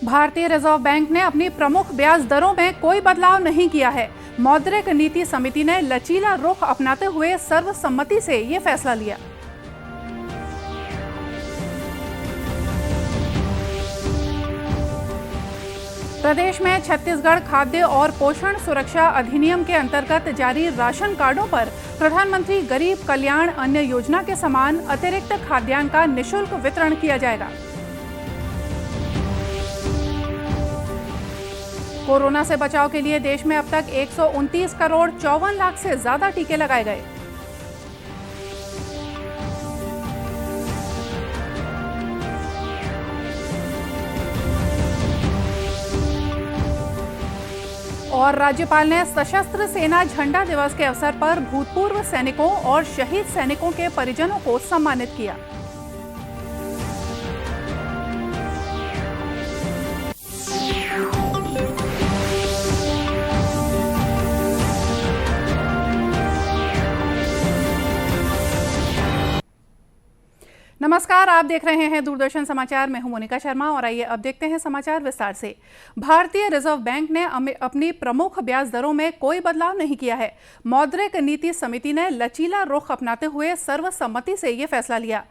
भारतीय reserve bank ने अपनी प्रमुख ब्याज दरों में कोई बदलाव नहीं किया है। मौद्रिक नीति समिति ने लचीला रुख अपनाते हुए सर्वसम्मति से ये फैसला लिया। प्रदेश में छत्तीसगढ़ खाद्य और पोषण सुरक्षा अधिनियम के अंतर्गत जारी राशन कार्डों पर प्रधानमंत्री गरीब कल्याण अन्न योजना के समान अतिरिक्त खाद्यान्न का निःशुल्क वितरण किया जाएगा। कोरोना से बचाव के लिए देश में अब तक 129 करोड़ 54 लाख से ज्यादा टीके लगाए गए। और राज्यपाल ने सशस्त्र सेना झंडा दिवस के अवसर पर भूतपूर्व सैनिकों और शहीद सैनिकों के परिजनों को सम्मानित किया। नमस्कार, आप देख रहे हैं दूरदर्शन समाचार। मैं हूं मोनिका शर्मा और आइए अब देखते हैं समाचार विस्तार से। भारतीय रिजर्व बैंक ने अपनी प्रमुख ब्याज दरों में कोई बदलाव नहीं किया है। मौद्रिक नीति समिति ने लचीला रुख अपनाते हुए सर्वसम्मति से ये फैसला लिया।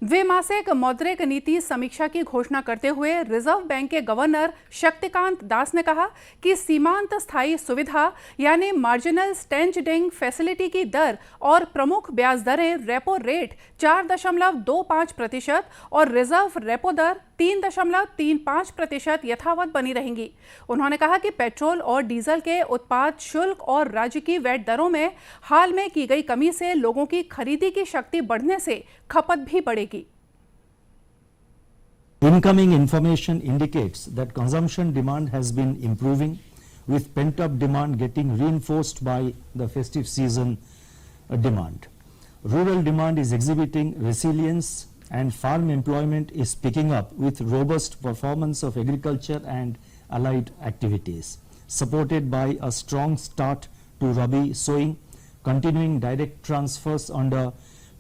द्विमासिक मौद्रिक नीति समीक्षा की घोषणा करते हुए रिजर्व बैंक के गवर्नर शक्तिकांत दास ने कहा कि सीमांत स्थायी सुविधा यानी मार्जिनल स्टैंडिंग फैसिलिटी की दर और प्रमुख ब्याज दरें रेपो रेट 4.25% और रिजर्व रेपो दर 3.35% यथावत बनी रहेंगी। उन्होंने कहा कि पेट्रोल और डीजल के उत्पाद शुल्क और राज्य की वैट दरों में हाल में की गई कमी से लोगों की खरीदी की शक्ति बढ़ने से खपत भी बढ़ेगी। Incoming information indicates that consumption demand has been improving, with pent-up demand getting reinforced by the festive season demand. Rural demand is exhibiting resilience and farm employment is picking up with robust performance of agriculture and allied activities, supported by a strong start to Rabi sowing, continuing direct transfers under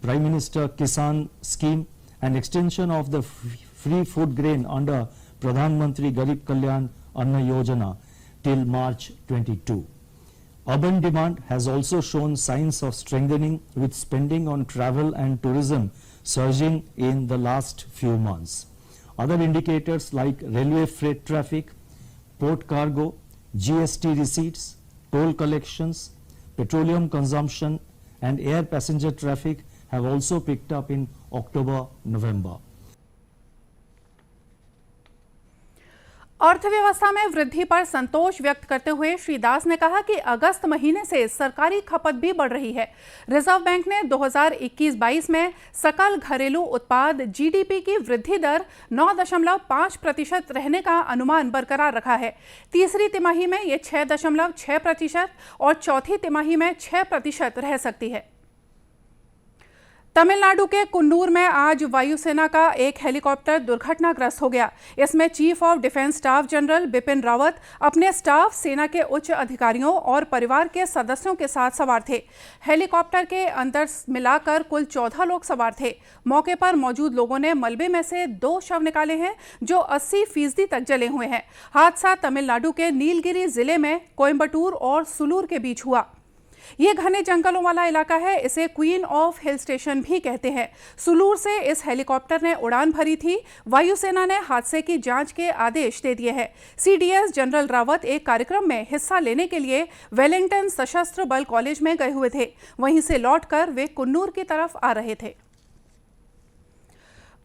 Prime Minister Kisan scheme and extension of the free food grain under Pradhan Mantri Garib Kalyan Anna Yojana till March 22. Urban demand has also shown signs of strengthening, with spending on travel and tourism surging in the last few months. Other indicators like railway freight traffic, port cargo, GST receipts, toll collections, petroleum consumption and air passenger traffic have also picked up in October-November. अर्थव्यवस्था में वृद्धि पर संतोष व्यक्त करते हुए श्री दास ने कहा कि अगस्त महीने से सरकारी खपत भी बढ़ रही है। रिजर्व बैंक ने 2021-22 में सकल घरेलू उत्पाद जीडीपी की वृद्धि दर 9.5% रहने का अनुमान बरकरार रखा है। तीसरी तिमाही में ये 6.6% और चौथी तिमाही में 6% रह सकती है। तमिलनाडु के कुन्नूर में आज वायुसेना का एक हेलीकॉप्टर दुर्घटनाग्रस्त हो गया। इसमें chief of defence staff general Bipin Rawat अपने स्टाफ, सेना के उच्च अधिकारियों और परिवार के सदस्यों के साथ सवार थे। हेलीकॉप्टर के अंदर मिलाकर कुल 14 लोग सवार थे। मौके पर मौजूद लोगों ने मलबे में से 2 शव निकाले हैं जो 80% तक जले हुए हैं। हादसा तमिलनाडु के नीलगिरी जिले में कोयम्बटूर और सुलूर के बीच हुआ। ये घने जंगलों वाला इलाका है। इसे क्वीन ऑफ हिल स्टेशन भी कहते हैं। सुलूर से इस हेलीकॉप्टर ने उड़ान भरी थी। वायुसेना ने हादसे की जांच के आदेश दे दिए हैं। सीडीएस जनरल रावत एक कार्यक्रम में हिस्सा लेने के लिए वेलिंगटन सशस्त्र बल कॉलेज में गए हुए थे। वहीं से लौटकर वे कुन्नूर की तरफ आ रहे थे।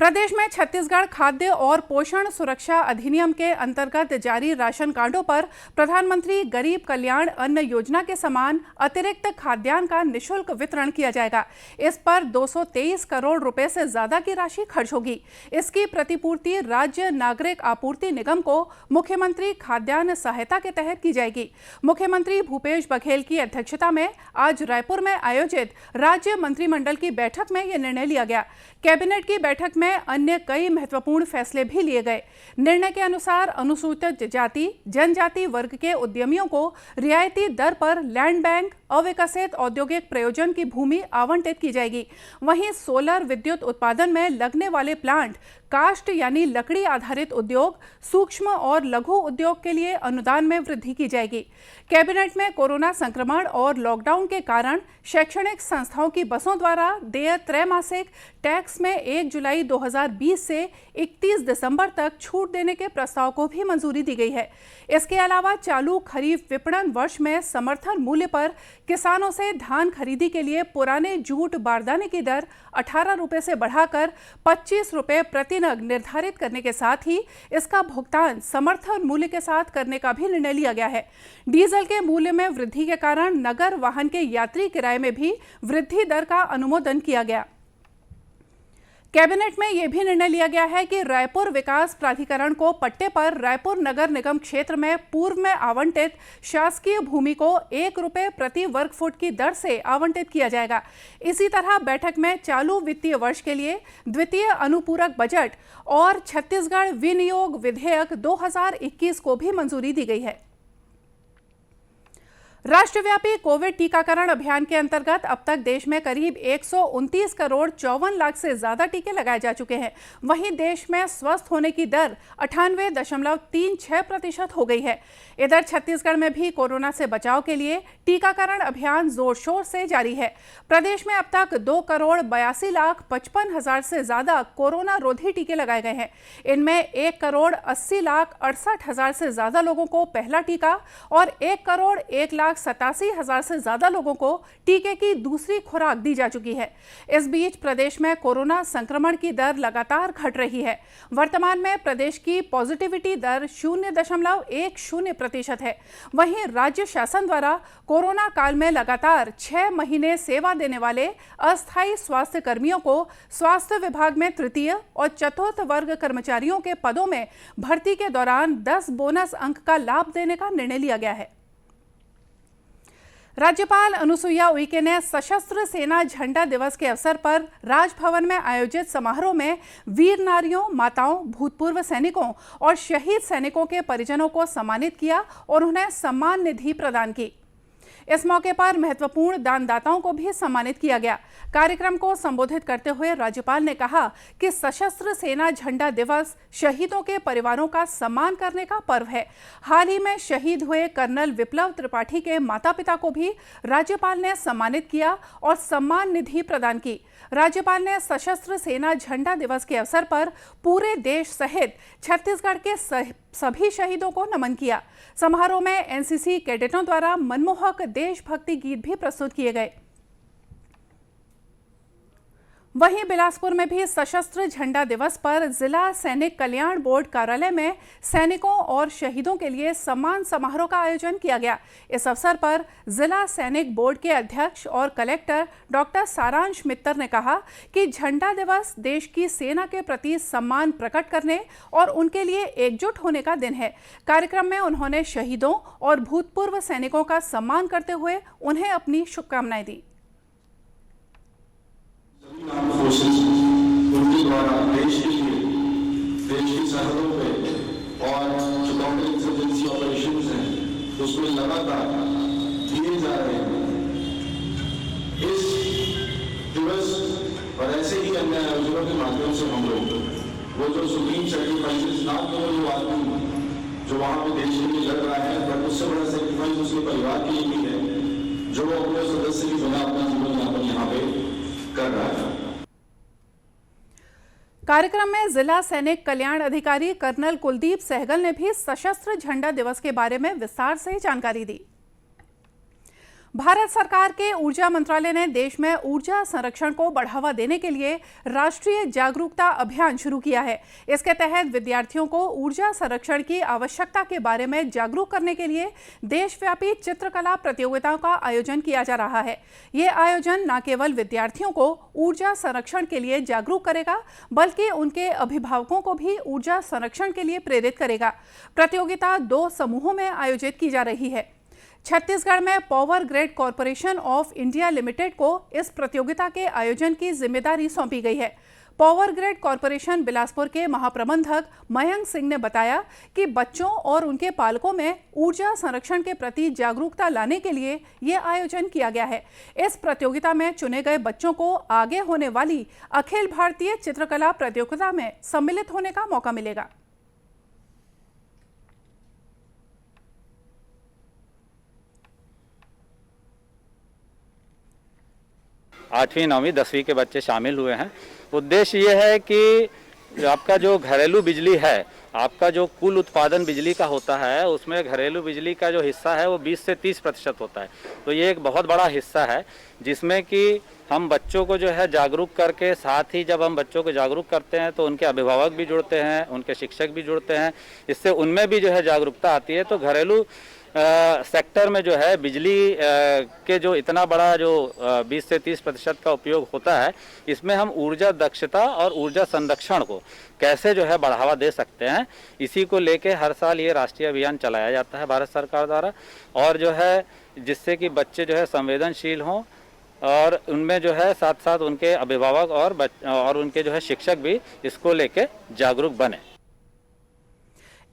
प्रदेश में छत्तीसगढ़ खाद्य और पोषण सुरक्षा अधिनियम के अंतर्गत जारी राशन कार्डों पर प्रधानमंत्री गरीब कल्याण अन्न योजना के समान अतिरिक्त खाद्यान्न का निःशुल्क वितरण किया जाएगा। इस पर 223 करोड़ रुपए से ज्यादा की राशि खर्च होगी। इसकी प्रतिपूर्ति राज्य नागरिक आपूर्ति निगम को मुख्यमंत्री खाद्यान्न सहायता के तहत की जाएगी। मुख्यमंत्री भूपेश बघेल की अध्यक्षता में आज रायपुर में आयोजित राज्य मंत्रिमंडल की बैठक में यह निर्णय लिया गया। कैबिनेट की बैठक में अन्य कई महत्वपूर्ण फैसले भी लिए गए। निर्णय के अनुसार अनुसूचित जाति जनजाति वर्ग के उद्यमियों को रियायती दर पर लैंड बैंक, अविकसित औद्योगिक प्रयोजन की भूमि आवंटित की जाएगी। वहीं सोलर विद्युत उत्पादन में लगने वाले प्लांट, काष्ठ यानी लकड़ी आधारित उद्योग, सूक्ष्म और लघु उद्योग के लिए अनुदान में वृद्धि की जाएगी। कैबिनेट में कोरोना संक्रमण और लॉकडाउन के कारण शैक्षणिक संस्थाओं की बसों द्वारा देय त्रैमासिक टैक्स में 1 जुलाई 2020 से 31 दिसंबर तक छूट देने के प्रस्ताव को भी मंजूरी दी गई है। इसके अलावा चालू खरीफ विपणन वर्ष में समर्थन मूल्य पर किसानों से धान खरीदी के लिए पुराने जूट बारदाने की दर 18 रुपये से बढ़ाकर 25 रुपये प्रति नग निर्धारित करने के साथ ही इसका भुगतान समर्थन मूल्य के साथ करने का भी निर्णय लिया गया है। डीजल के मूल्य में वृद्धि के कारण नगर वाहन के यात्री किराए में भी वृद्धि दर का अनुमोदन किया गया। कैबिनेट में यह भी निर्णय लिया गया है कि रायपुर विकास प्राधिकरण को पट्टे पर रायपुर नगर निगम क्षेत्र में पूर्व में आवंटित शासकीय भूमि को 1 रुपये प्रति वर्ग फुट की दर से आवंटित किया जाएगा। इसी तरह बैठक में चालू वित्तीय वर्ष के लिए द्वितीय अनुपूरक बजट और छत्तीसगढ़ विनियोग विधेयक 2021 को भी मंजूरी दी गई है। राष्ट्रव्यापी कोविड टीकाकरण अभियान के अंतर्गत अब तक देश में करीब 129 करोड़ 54 लाख से ज्यादा टीके लगाए जा चुके हैं। वहीं देश में स्वस्थ होने की दर 98.36% हो गई है। इधर छत्तीसगढ़ में भी कोरोना से बचाव के लिए टीकाकरण अभियान जोर शोर से जारी है। प्रदेश में अब तक 2,82,55,000 से ज्यादा कोरोना रोधी टीके लगाए गए हैं। इनमें 1,80,68,000 से ज्यादा लोगों को पहला टीका और 1,01,87,000 से ज्यादा लोगों को टीके की दूसरी खुराक दी जा चुकी है। इस बीच प्रदेश में कोरोना संक्रमण की दर लगातार घट रही है। वर्तमान में प्रदेश की पॉजिटिविटी दर 0.10% है। वहीं राज्य शासन द्वारा कोरोना काल में लगातार 6 महीने सेवा देने वाले अस्थायी स्वास्थ्य कर्मियों को स्वास्थ्य विभाग में तृतीय और चतुर्थ वर्ग कर्मचारियों के पदों में भर्ती के दौरान 10 बोनस अंक का लाभ देने का निर्णय लिया गया है। राज्यपाल अनुसुईया उइके ने सशस्त्र सेना झंडा दिवस के अवसर पर राजभवन में आयोजित समारोह में वीर नारियों, माताओं, भूतपूर्व सैनिकों और शहीद सैनिकों के परिजनों को सम्मानित किया और उन्हें सम्मान निधि प्रदान की। इस मौके पर महत्वपूर्ण दानदाताओं को भी सम्मानित किया गया। कार्यक्रम को संबोधित करते हुए राज्यपाल ने कहा कि सशस्त्र सेना झंडा दिवस शहीदों के परिवारों का सम्मान करने का पर्व है। हाल ही में शहीद हुए कर्नल विप्लव त्रिपाठी के माता-पिता को भी राज्यपाल ने सम्मानित किया और सम्मान निधि प्रदान की। राज्यपाल ने सशस्त्र सेना झंडा दिवस के अवसर पर पूरे देश सहित छत्तीसगढ़ के सभी शहीदों को नमन किया। समारोह में एनसीसी कैडेटों द्वारा मनमोहक देशभक्ति गीत भी प्रस्तुत किए गए। वहीं बिलासपुर में भी सशस्त्र झंडा दिवस पर जिला सैनिक कल्याण बोर्ड कार्यालय में सैनिकों और शहीदों के लिए सम्मान समारोह का आयोजन किया गया। इस अवसर पर जिला सैनिक बोर्ड के अध्यक्ष और कलेक्टर डॉक्टर सारांश मित्तर ने कहा कि झंडा दिवस देश की सेना के प्रति सम्मान प्रकट करने और उनके लिए एकजुट होने का दिन है। कार्यक्रम में उन्होंने शहीदों और भूतपूर्व सैनिकों का सम्मान करते हुए उन्हें अपनी शुभकामनाएं दी। फोर्सेस उनके द्वारा देश के लिए, देश की सरहदों पे और जो काउंटर इंसर्जेंसी ऑपरेशंस हैं उसमें लगातार किए जा रहे हैं। इस दिवस और ऐसे ही अन्य आयोजनों के माध्यम से हम लोग वो जो सुप्रीम सेक्रीफाइसेस ना केवल वो आदमी जो वहाँ पे देश के लिए लड़ रहा है, पर उससे बड़ा सेक्रीफाइस उसके परिवार के लिए भी है जो वो अपने सदस्य की बिना अपना जीवन यापन यहाँ पे कर रहा है। कार्यक्रम में जिला सैनिक कल्याण अधिकारी कर्नल कुलदीप सहगल ने भी सशस्त्र झंडा दिवस के बारे में विस्तार से जानकारी दी। भारत सरकार के ऊर्जा मंत्रालय ने देश में ऊर्जा संरक्षण को बढ़ावा देने के लिए राष्ट्रीय जागरूकता अभियान शुरू किया है। इसके तहत विद्यार्थियों को ऊर्जा संरक्षण की आवश्यकता के बारे में जागरूक करने के लिए देशव्यापी चित्रकला प्रतियोगिताओं का आयोजन किया जा रहा है। ये आयोजन न केवल विद्यार्थियों को ऊर्जा संरक्षण के लिए जागरूक करेगा, बल्कि उनके अभिभावकों को भी ऊर्जा संरक्षण के लिए प्रेरित करेगा। प्रतियोगिता 2 समूहों में आयोजित की जा रही है। छत्तीसगढ़ में power grid corporation of India limited को इस प्रतियोगिता के आयोजन की जिम्मेदारी सौंपी गई है। पावर ग्रिड कॉरपोरेशन बिलासपुर के महाप्रबंधक मयंक सिंह ने बताया कि बच्चों और उनके पालकों में ऊर्जा संरक्षण के प्रति जागरूकता लाने के लिए ये आयोजन किया गया है। इस प्रतियोगिता में चुने गए बच्चों को आगे होने वाली अखिल भारतीय चित्रकला प्रतियोगिता में सम्मिलित होने का मौका मिलेगा। 8वीं 9वीं 10वीं के बच्चे शामिल हुए हैं। उद्देश्य ये है कि आपका जो घरेलू बिजली है, आपका जो कुल उत्पादन बिजली का होता है, उसमें घरेलू बिजली का जो हिस्सा है वो 20 से 30% होता है। तो ये एक बहुत बड़ा हिस्सा है जिसमें कि हम बच्चों को जो है जागरूक करके, साथ ही जब हम बच्चों को जागरूक करते हैं तो उनके अभिभावक भी जुड़ते हैं, उनके शिक्षक भी जुड़ते हैं, इससे उनमें भी जो है जागरूकता आती है। तो घरेलू सेक्टर में जो है बिजली के जो इतना बड़ा जो 20 से 30% का उपयोग होता है, इसमें हम ऊर्जा दक्षता और ऊर्जा संरक्षण को कैसे जो है बढ़ावा दे सकते हैं, इसी को लेके हर साल ये राष्ट्रीय अभियान चलाया जाता है भारत सरकार द्वारा। और जो है जिससे कि बच्चे जो है संवेदनशील हों और उनमें जो है साथ साथ उनके अभिभावक और उनके जो है शिक्षक भी इसको लेके जागरूक बने।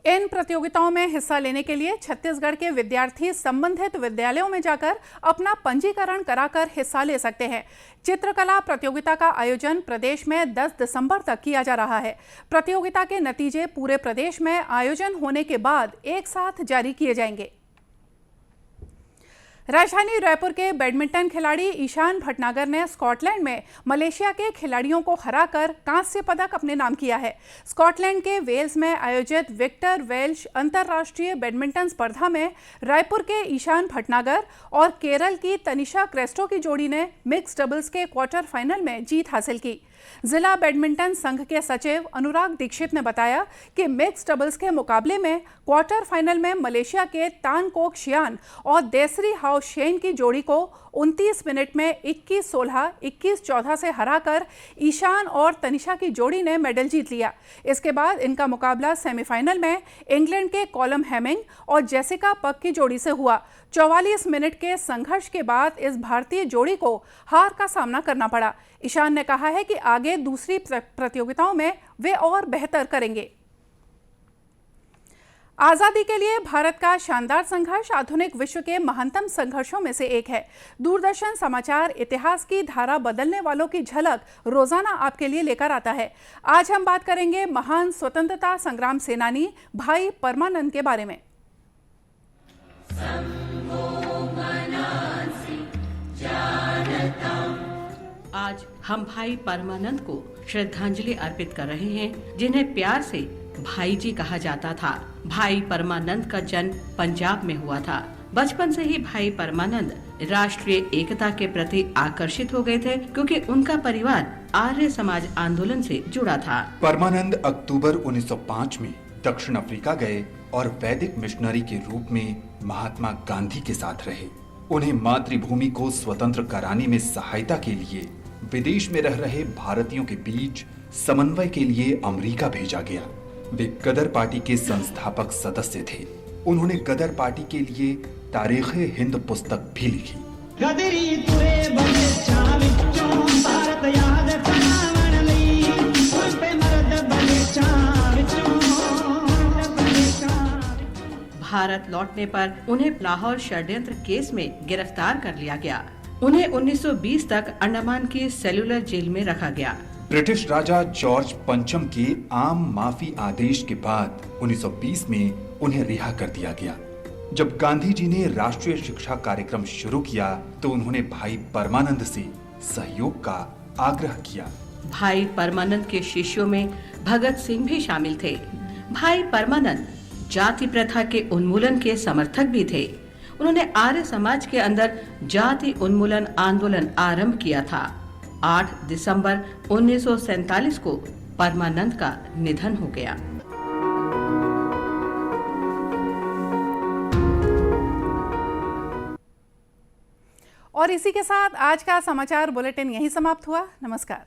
इन प्रतियोगिताओं में हिस्सा लेने के लिए छत्तीसगढ़ के विद्यार्थी संबंधित विद्यालयों में जाकर अपना पंजीकरण कराकर हिस्सा ले सकते हैं। चित्रकला प्रतियोगिता का आयोजन प्रदेश में 10 दिसंबर तक किया जा रहा है। प्रतियोगिता के नतीजे पूरे प्रदेश में आयोजन होने के बाद एक साथ जारी किए जाएंगे। राजधानी रायपुर के बैडमिंटन खिलाड़ी ईशान भटनागर ने स्कॉटलैंड में मलेशिया के खिलाड़ियों को हराकर कांस्य पदक अपने नाम किया है। स्कॉटलैंड के वेल्स में आयोजित विक्टर वेल्श अंतर्राष्ट्रीय बैडमिंटन स्पर्धा में रायपुर के ईशान भटनागर और केरल की तनिषा क्रेस्टो की जोड़ी ने मिक्स डबल्स के क्वार्टर फाइनल में जीत हासिल की। जिला बैडमिंटन संघ के सचिव अनुराग दीक्षित ने बताया कि मिक्स डबल्स के मुकाबले में क्वार्टर फाइनल में मलेशिया के तान कोक शियान और देसरी हाउ शेन की जोड़ी को 29 मिनट में 21-16, 21-14 से हराकर ईशान और तनिषा की जोड़ी ने मेडल जीत लिया। इसके बाद इनका मुकाबला सेमीफाइनल में इंग्लैंड के कॉलम हेमिंग और जेसिका पक की जोड़ी से हुआ। 44 मिनट के संघर्ष के बाद इस भारतीय जोड़ी को हार का सामना करना पड़ा। ईशान ने कहा है कि आगे दूसरी प्रतियोगिताओं में वे और बेहतर करेंगे। आज़ादी के लिए भारत का शानदार संघर्ष आधुनिक विश्व के महानतम संघर्षों में से एक है। दूरदर्शन समाचार इतिहास की धारा बदलने वालों की झलक रोजाना आपके लिए लेकर आता है। आज हम बात करेंगे महान स्वतंत्रता संग्राम सेनानी भाई परमानंद के बारे में। आज हम भाई परमानंद को श्रद्धांजलि अर्पित कर रहे हैं, जिन्हें प्यार से भाई जी कहा जाता था। भाई परमानंद का जन्म पंजाब में हुआ था। बचपन से ही भाई परमानंद राष्ट्रीय एकता के प्रति आकर्षित हो गए थे, क्योंकि उनका परिवार आर्य समाज आंदोलन से जुड़ा था। परमानंद अक्टूबर 1905 में दक्षिण अफ्रीका गए और वैदिक मिशनरी के रूप में महात्मा गांधी के साथ रहे। उन्हें मातृभूमि को स्वतंत्र कराने में सहायता के लिए विदेश में रह रहे भारतीयों के बीच समन्वय के लिए अमेरिका भेजा गया। वे गदर पार्टी के संस्थापक सदस्य थे। उन्होंने गदर पार्टी के लिए तारीख़े हिंद पुस्तक भी लिखी। भारत लौटने पर उन्हें लाहौर षड्यंत्र केस में गिरफ्तार कर लिया गया। उन्हें 1920 तक अंडमान की सेलुलर जेल में रखा गया। ब्रिटिश राजा जॉर्ज पंचम के आम माफी आदेश के बाद 1920 में उन्हें रिहा कर दिया गया। जब गांधी जी ने राष्ट्रीय शिक्षा कार्यक्रम शुरू किया तो उन्होंने भाई परमानंद से सहयोग का आग्रह किया। भाई परमानंद के शिष्यों में भगत सिंह भी शामिल थे। भाई परमानंद जाति प्रथा के उन्मूलन के समर्थक भी थे। उन्होंने आर्य समाज के अंदर जाति उन्मूलन आंदोलन आरंभ किया था। 8 दिसंबर 1947 को परमानंद का निधन हो गया। और इसी के साथ आज का समाचार बुलेटिन यहीं समाप्त हुआ। नमस्कार।